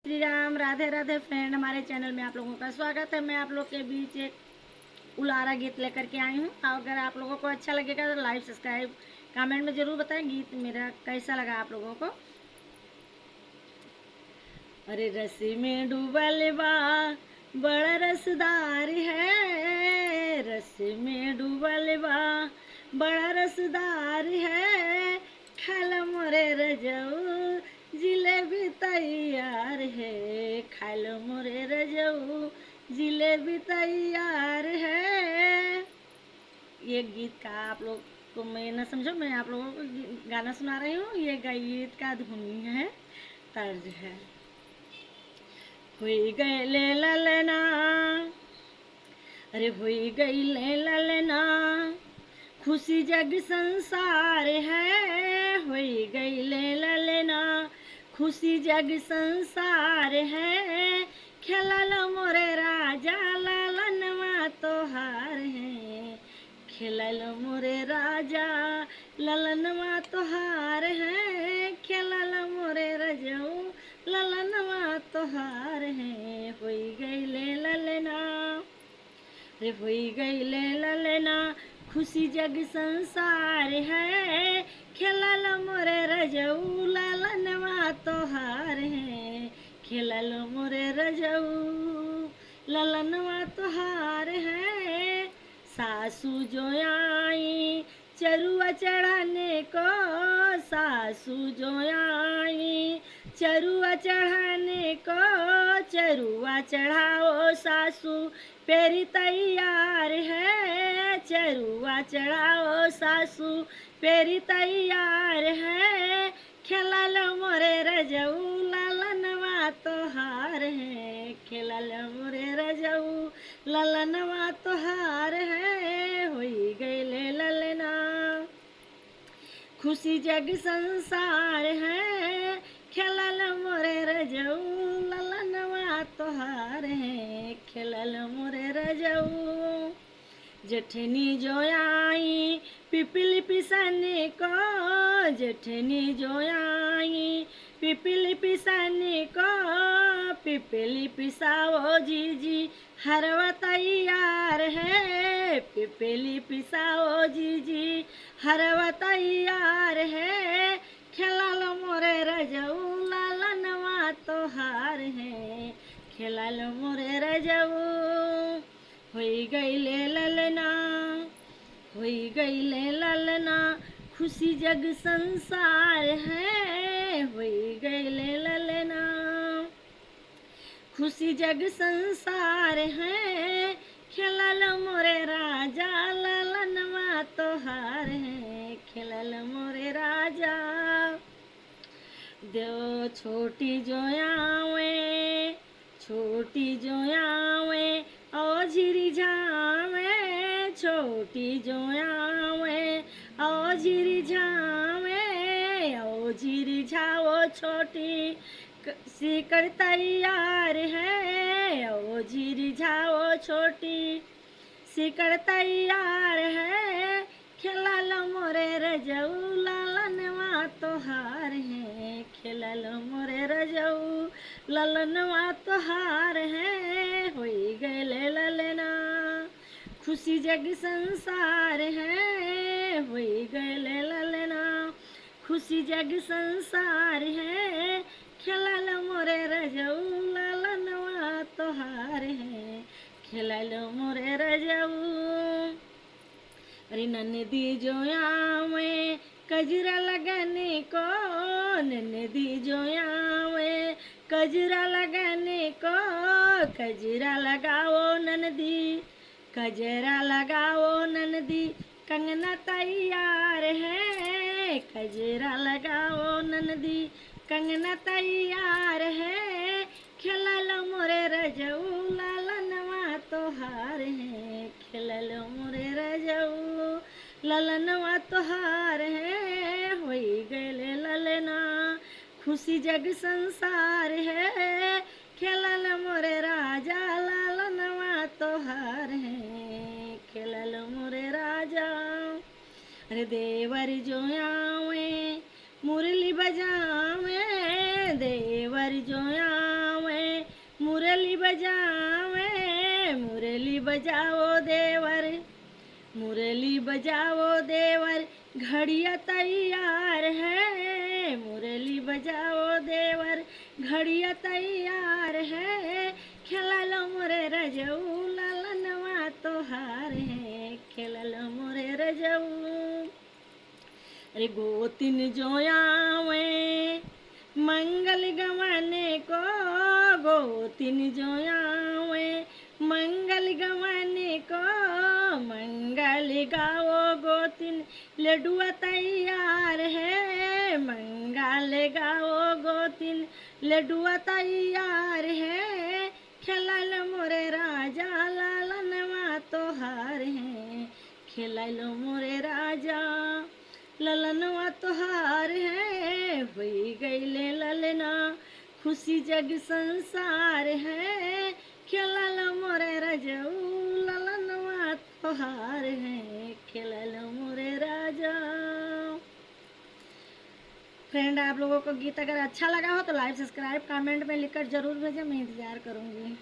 Shri Ram, Radhe Radhe friend. हमारे channel में आप लोगों का स्वागत है। मैं आप लोग के बीच एक उलारा गीत लेकर के आई हूँ। अगर आप लोगों को अच्छा लगेगा तो लाइक सब्सक्राइब कमेंट में ज़रूर बताएं गीत मेरा कैसा लगा आप लोगों को। अरे रस्सी में डूबल बा बड़ा रसदार है, रस्सी में डूबल बा बड़ा रसदार है, खाला मोरे रजऊ जिलेबी तैयार है, खालो मोरे रजऊ जिलेबी तैयार है। ये गीत का आप लोग को मैं न समझो, मैं आप लोगों को गाना सुना रही हूँ। ये गीत का धुनी है, तर्ज है। हुई गए ले ललना, अरे हुई गई ले ललना, खुशी जग संसार है, हुई गई ले ललना, खुशी जग संसार है, खेलल मोरे राजा ललनवा तोहार है, खेलल मोरे राजा ललनवा तोहार है, खेलल मोरे रजऊ ललनवा तोहार है। हुई गई ले ललना, रे हुई गई ले ललना, खुशी जग संसार है, खेलल मोरे रजऊ ललनवा तोहार है, खेलल मोरे रजऊ ललनवा तोहार है। सासू जो आई चरुआ चढ़ाने को, सासू जो आई चरुआ चढ़ाने को, चरुआ चढ़ाओ सासू पेरी तैयार है, चरुआ चढ़ाओ सासू पेरी तैयार है, खेलल मोरे रजऊ ललनवा तोहार है, खेलल मोरे रजऊ ललनवा तोहार है। हुई गई ले ललना, खुशी जग संसार है, खेलल मोरे रजऊ ललनवा तोहार है, खेलल मोरे रजऊ। जेठनी जो आई पिपली पिसाने को, जेठनी जो आई पिपली पिसाने को, पिपली पिसाओ जीजी हरवा तैयार है, पिपली पिसाओ जीजी हरवा तैयार है, खेलल मोरे रजऊ ललनवा तोहार है, खेलल मोरे रजऊ। हुई गई ले ललना, हुई गई ले ललना, खुशी जग संसार है, हुई गई ले ललना, खुशी जग संसार है, खेलल मोरे राजा ललनवा तोहार है, खेलल मोरे राजा। दो छोटी जो आवे, छोटी जो आवे ओ झिरी झावे, छोटी जो आवे ओ झिरी झावे, ओ झिरी झाओ छोटी सिकड़ तैयार है, ओ झिरी झाओ छोटी सिकड़ तैयार है, खेलल मोरे रजऊ ललनवा तोहार है, खेलल मोरे रजऊ ललनवा तोहार है। हुई गए ले ललना, खुशी जग संसार है, हुई गए ले ललना, खुशी जग संसार है, खेलल मोरे रजऊ ललनवा तोहार है, खेलल मोरे रजऊ। अरे नन्दी जो आवे कजरा लगाने को, नन्दी जो आवे कजरा लगाने को, कजरा लगाओ ननदी, कजरा लगाओ ननदी, कंगना तैयार है, कजरा लगाओ ननदी, कंगना तैयार है, खेलल मोरे रजऊ ललनवा तोहार है, खेलल मोरे रजऊ ललनवा तोहार है। हुई गए ले ललना, खुशी जग संसार है, खेलल मोरे राजा ललनवा तोहार है, खेलल मोरे राजा। अरे देवर जो आवे मुरली बजावे, देवर जो आवे मुरली बजावे, मुरली बजाओ देवर, मुरली बजाओ देवर, घड़िया तैयार है। मुरली बजाओ देवर, घड़िया तैयार है। खेला लो मोरे रजऊ, ललनवा तोहार है। खेला लो मोरे रजऊ, अरे गोतिन जो आवे मंगल गवाने को, गोतिन जो आवे मंगल गवाने को। मंगल गाओ गोतिन, लड्डुआ तैयार है। मंगल गाओ गोतिन, लड्डुआ तैयार है। खेलाल मोरे राजा, ललनवा तोहार है। खेलाल मोरे राजा, ललनवा तोहार है। हुई गईले ललना, खुशी जग संसार है। खेलल मोरे रजऊ, ललनवा तोहार है। खेलल मोरे राजा। फ्रेंड, आप लोगों को गीत अगर अच्छा लगा हो तो लाइक, सब्सक्राइब, कमेंट में लिखकर जरूर भेजें, मैं इंतजार करूंगी।